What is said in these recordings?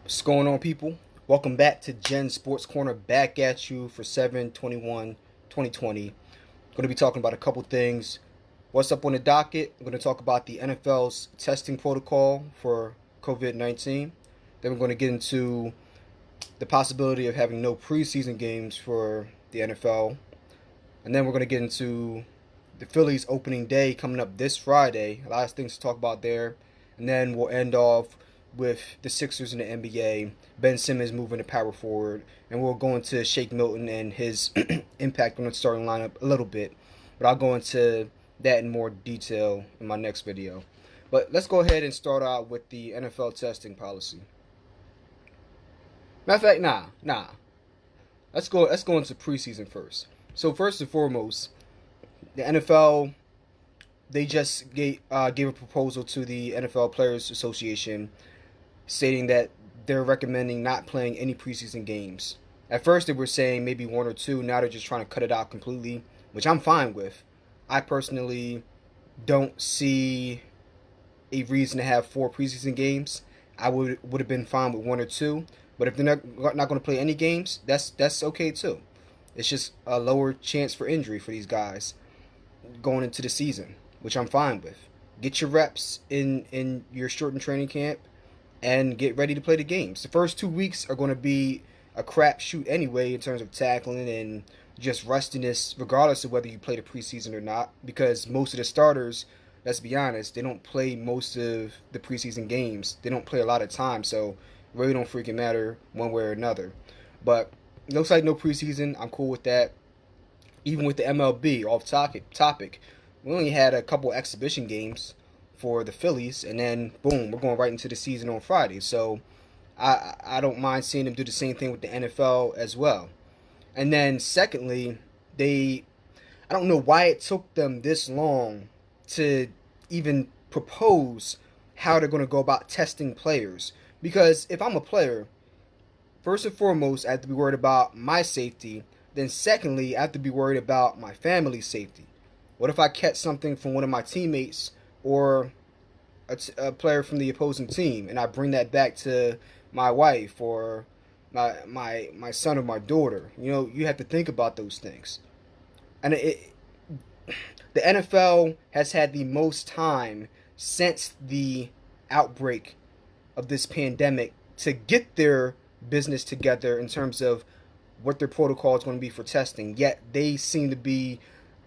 What's going on, people? Welcome back to Gen Sports Corner. Back at you for 7/21/2020. Going to be talking about a couple things. What's up on the docket? I'm going to talk about the NFL's testing protocol for COVID-19. Then we're going to get into the possibility of having no preseason games for the NFL. And then we're going to get into the Phillies opening day coming up this Friday. A lot of things to talk about there. And then we'll end off with the Sixers in the NBA, Ben Simmons moving to power forward, and we'll go into Shake Milton and his impact on the starting lineup a little bit. But I'll go into that in more detail in my next video. But let's go ahead and start out with the NFL testing policy. Matter of fact, nah. Let's go into preseason first. So first and foremost, the NFL, they just gave a proposal to the NFL Players Association stating that they're recommending not playing any preseason games. At first they were saying maybe one or two. Now they're just trying to cut it out completely, which I'm fine with. I personally don't see a reason to have 4 preseason games. I would have been fine with one or two. But if they're not going to play any games, that's okay too. It's just a lower chance for injury for these guys going into the season, which I'm fine with. Get your reps in your shortened training camp and get ready to play the games. The first 2 weeks are going to be a crapshoot anyway in terms of tackling and just rustiness, regardless of whether you play the preseason or not, because most of the starters, let's be honest, they don't play most of the preseason games. They don't play a lot of time, so it really don't freaking matter one way or another. But it looks like no preseason. I'm cool with that. Even with the MLB, off topic, we only had a couple exhibition games for the Phillies, and then boom, we're going right into the season on Friday. So I don't mind seeing them do the same thing with the NFL as well. And then secondly, I don't know why it took them this long to even propose how they're going to go about testing players. Because if I'm a player, first and foremost, I have to be worried about my safety. Then secondly, I have to be worried about my family's safety. What if I catch something from one of my teammates or a player from the opposing team, and I bring that back to my wife or my son or my daughter? You know, you have to think about those things. And the NFL has had the most time since the outbreak of this pandemic to get their business together in terms of what their protocol is going to be for testing. Yet they seem to be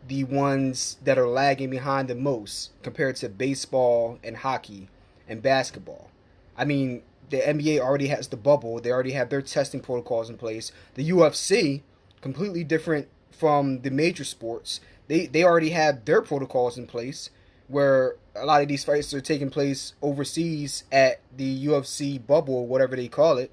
the ones that are lagging behind the most compared to baseball and hockey and basketball. I mean, the NBA already has the bubble. They already have their testing protocols in place. The UFC, completely different from the major sports, they already have their protocols in place where a lot of these fights are taking place overseas at the UFC bubble, or whatever they call it,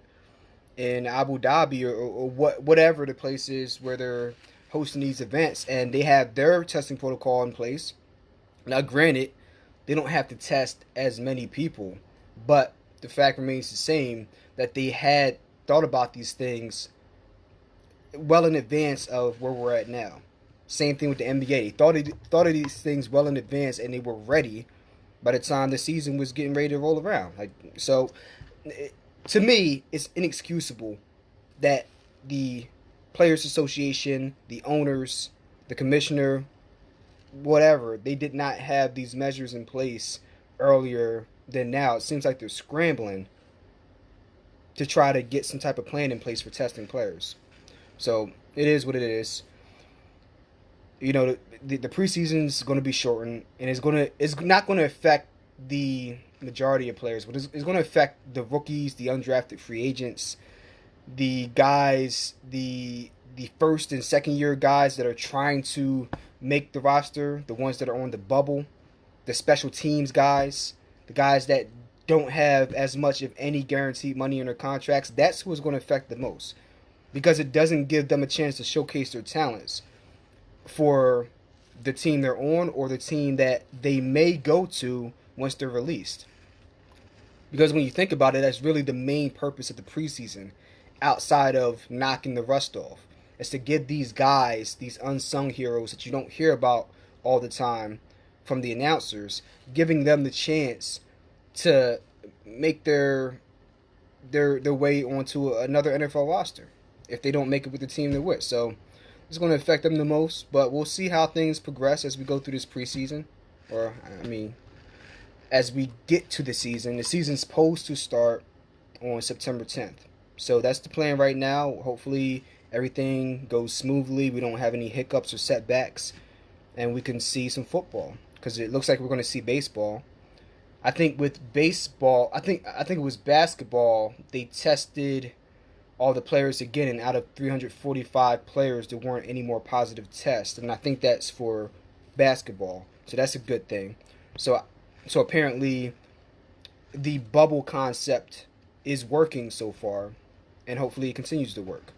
in Abu Dhabi or whatever the place is where they're hosting these events, and they have their testing protocol in place. Now, granted, they don't have to test as many people, but the fact remains the same that they had thought about these things well in advance of where we're at now. Same thing with the NBA. They thought of these things well in advance, and they were ready by the time the season was getting ready to roll around. So, to me, it's inexcusable that the Players Association, the owners, the commissioner, whatever, they did not have these measures in place earlier than now. It seems like they're scrambling to try to get some type of plan in place for testing players. So it is what it is. You know, the preseason's going to be shortened, and it's not going to affect the majority of players, but it's going to affect the rookies, the undrafted free agents, the guys, the first and second year guys that are trying to make the roster, the ones that are on the bubble, the special teams guys, the guys that don't have as much of any guaranteed money in their contracts. That's who's going to affect the most, because it doesn't give them a chance to showcase their talents for the team they're on or the team that they may go to once they're released. Because when you think about it, that's really the main purpose of the preseason, outside of knocking the rust off. It's to give these guys, these unsung heroes that you don't hear about all the time from the announcers, giving them the chance to make their their way onto another NFL roster if they don't make it with the team they're with. So it's going to affect them the most. But we'll see how things progress as we go through this preseason, or I mean, as we get to the season. The season's supposed to start on September 10th. So that's the plan right now. Hopefully everything goes smoothly. We don't have any hiccups or setbacks, and we can see some football because it looks like we're going to see baseball. I think with baseball, I think it was basketball. They tested all the players again, and out of 345 players, there weren't any more positive tests, and I think that's for basketball. So that's a good thing. So apparently, the bubble concept is working so far, and hopefully it continues to work.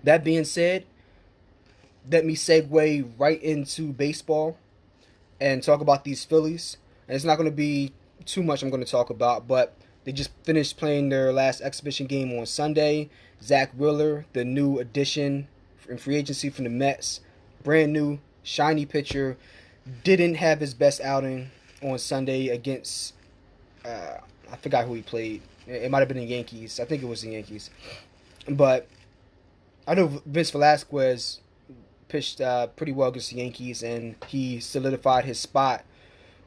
That being said, let me segue right into baseball and talk about these Phillies. And it's not going to be too much I'm going to talk about, but they just finished playing their last exhibition game on Sunday. Zach Wheeler, the new addition in free agency from the Mets, brand new, shiny pitcher, didn't have his best outing on Sunday against, I forgot who he played. It might have been the Yankees. I think it was the Yankees. But I know Vince Velasquez pitched pretty well against the Yankees, and he solidified his spot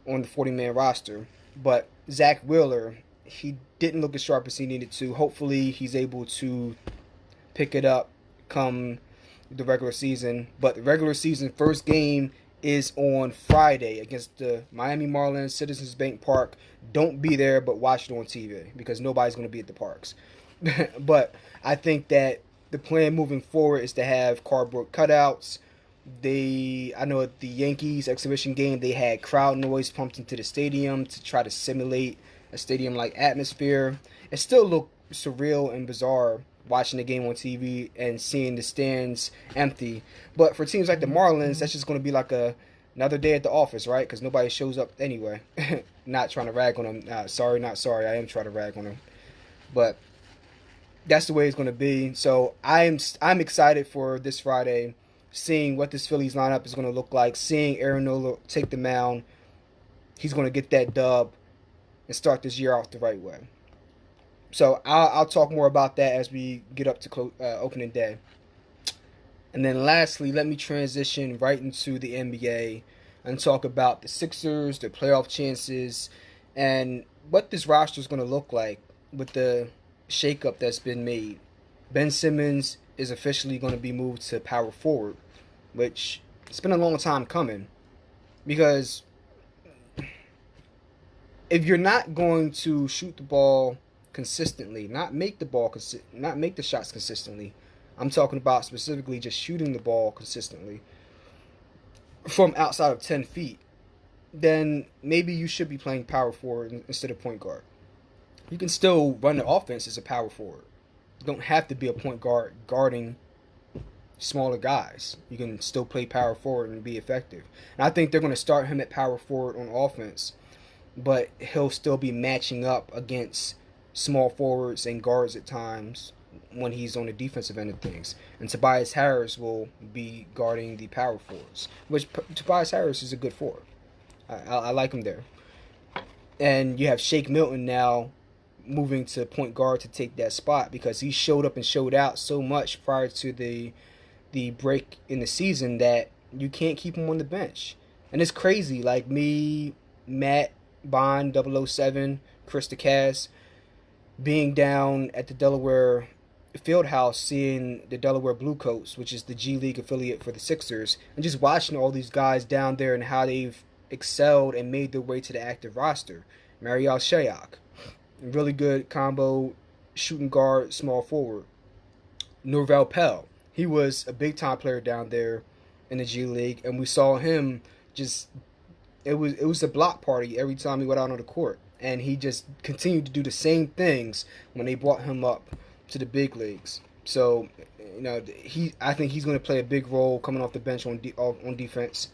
on the 40-man roster. But Zach Wheeler, he didn't look as sharp as he needed to. Hopefully he's able to pick it up come the regular season. But the regular season first game is on Friday against the Miami Marlins, Citizens Bank Park. Don't be there, but watch it on TV because nobody's going to be at the parks. But I think that the plan moving forward is to have cardboard cutouts. I know at the Yankees exhibition game, they had crowd noise pumped into the stadium to try to simulate a stadium-like atmosphere. It still looked surreal and bizarre watching the game on TV and seeing the stands empty. But for teams like the Marlins, that's just going to be like another day at the office, right? Because nobody shows up anyway. Not trying to rag on them. Sorry, not sorry. I am trying to rag on them. But that's the way it's going to be. So I'm excited for this Friday, seeing what this Phillies lineup is going to look like, seeing Aaron Nola take the mound. He's going to get that dub and start this year off the right way. So I'll talk more about that as we get up to opening day. And then lastly, let me transition right into the NBA and talk about the Sixers, their playoff chances, and what this roster is going to look like with the shakeup that's been made. Ben Simmons is officially going to be moved to power forward, which it's been a long time coming, because if you're not going to shoot the ball consistently, not make the shots consistently, I'm talking about specifically just shooting the ball consistently from outside of 10 feet, then maybe you should be playing power forward instead of point guard. You can still run the offense as a power forward. You don't have to be a point guard guarding smaller guys. You can still play power forward and be effective. And I think they're going to start him at power forward on offense, but he'll still be matching up against small forwards and guards at times when he's on the defensive end of things. And Tobias Harris will be guarding the power forwards, which Tobias Harris is a good forward. I like him there. And you have Shake Milton now moving to point guard to take that spot, because he showed up and showed out so much prior to the break in the season that you can't keep him on the bench. And it's crazy. Like me, Matt, Bond, 007, Chris DeCass, being down at the Delaware Fieldhouse, seeing the Delaware Bluecoats, which is the G League affiliate for the Sixers, and just watching all these guys down there and how they've excelled and made their way to the active roster. Marial Shayok, really good combo shooting guard, small forward. Norvel Pell, he was a big time player down there in the G League, and we saw him just, it was a block party every time he went out on the court, and he just continued to do the same things when they brought him up to the big leagues. So, I think he's going to play a big role coming off the bench on defense.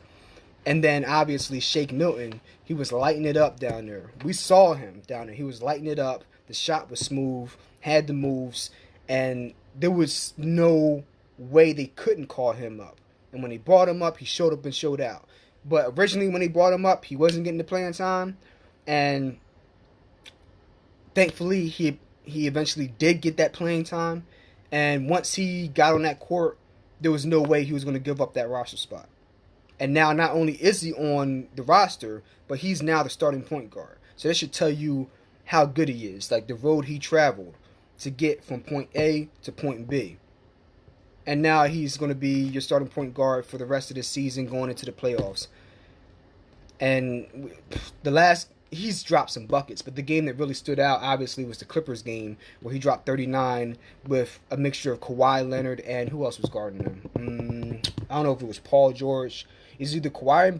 And then obviously Shake Milton, he was lighting it up down there. We saw him down there. He was lighting it up. The shot was smooth, had the moves, and there was no way they couldn't call him up. And when they brought him up, he showed up and showed out. But originally when they brought him up, he wasn't getting the playing time, and thankfully he he eventually did get that playing time. And once he got on that court, there was no way he was going to give up that roster spot. And now not only is he on the roster, but he's now the starting point guard. So that should tell you how good he is, like the road he traveled to get from point A to point B. And now he's going to be your starting point guard for the rest of the season going into the playoffs. And he's dropped some buckets, but the game that really stood out, obviously, was the Clippers game, where he dropped 39 with a mixture of Kawhi Leonard and who else was guarding him? I don't know if it was Paul George. It's either Kawhi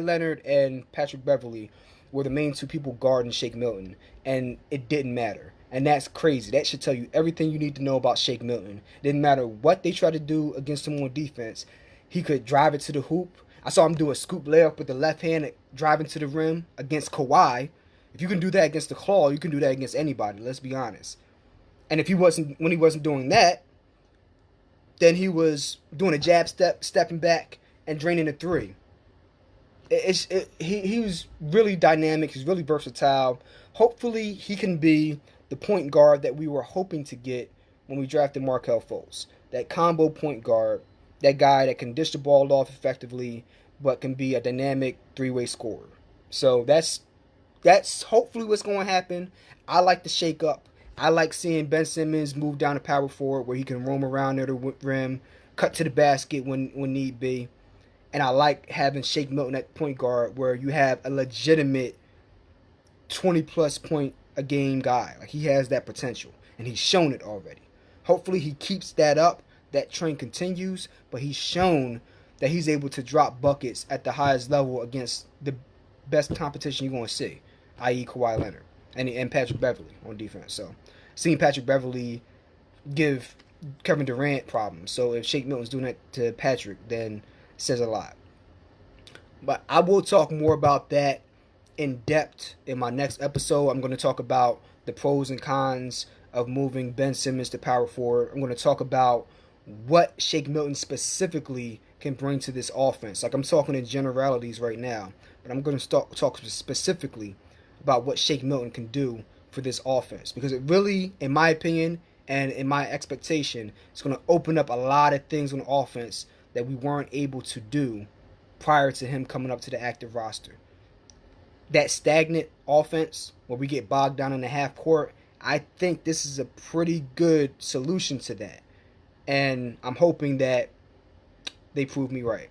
Leonard and Patrick Beverley were the main two people guarding Shake Milton, and it didn't matter. And that's crazy. That should tell you everything you need to know about Shake Milton. It didn't matter what they tried to do against him on defense. He could drive it to the hoop. I saw him do a scoop layup with the left hand driving to the rim against Kawhi. If you can do that against the Claw, you can do that against anybody, let's be honest. And when he wasn't doing that, then he was doing a jab step, stepping back, and draining a three. He was really dynamic. He's really versatile. Hopefully, he can be the point guard that we were hoping to get when we drafted Markelle Fultz. That combo point guard, that guy that can dish the ball off effectively, but can be a dynamic three-way scorer. So that's hopefully what's going to happen. I like the shake-up. I like seeing Ben Simmons move down to power forward where he can roam around near the rim, cut to the basket when need be. And I like having Shake Milton at point guard where you have a legitimate 20-plus point a game guy. Like, he has that potential, and he's shown it already. Hopefully he keeps that up, that trend continues, but he's shown that he's able to drop buckets at the highest level against the best competition you're going to see, i.e. Kawhi Leonard and Patrick Beverley on defense. So, seeing Patrick Beverley give Kevin Durant problems. So, if Shake Milton's doing that to Patrick, then it says a lot. But I will talk more about that in depth in my next episode. I'm going to talk about the pros and cons of moving Ben Simmons to power forward. I'm going to talk about what Shake Milton specifically can bring to this offense. Like, I'm talking in generalities right now, but I'm going to talk specifically about what Shake Milton can do for this offense, because it really, in my opinion and in my expectation, it's going to open up a lot of things on offense that we weren't able to do prior to him coming up to the active roster. That stagnant offense where we get bogged down in the half court, I think this is a pretty good solution to that. And I'm hoping that they prove me right.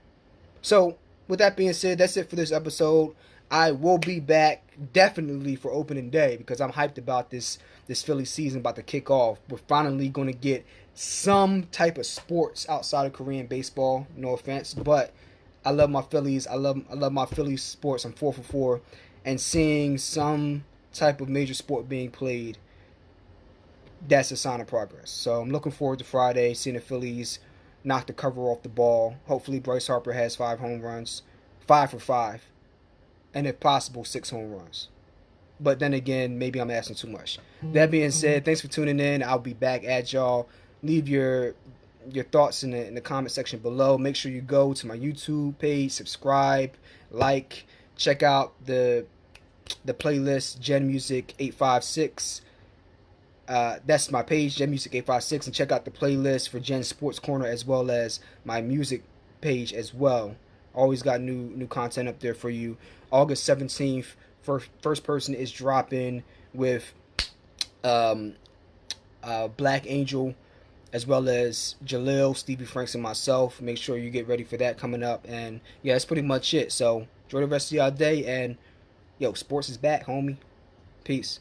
So, with that being said, that's it for this episode. I will be back definitely for opening day because I'm hyped about this Phillies season about to kick off. We're finally going to get some type of sports outside of Korean baseball. No offense, but I love my Phillies. I love my Phillies sports. I'm 4 for 4. And seeing some type of major sport being played, that's a sign of progress. So I'm looking forward to Friday, seeing the Phillies knock the cover off the ball. Hopefully Bryce Harper has 5 home runs, 5 for 5, and if possible, 6 home runs. But then again, maybe I'm asking too much. That being said, thanks for tuning in. I'll be back at y'all. Leave your thoughts in the comment section below. Make sure you go to my YouTube page, subscribe, like, check out the playlist Gen Music 856. That's my page, Gen Music 856, and check out the playlist for Gen Sports Corner as well as my music page as well. Always got new content up there for you. August 17th, first person is dropping with Black Angel as well as Jalil, Stevie Franks, and myself. Make sure you get ready for that coming up. And yeah, that's pretty much it. So enjoy the rest of y'all day, and yo, sports is back, homie. Peace.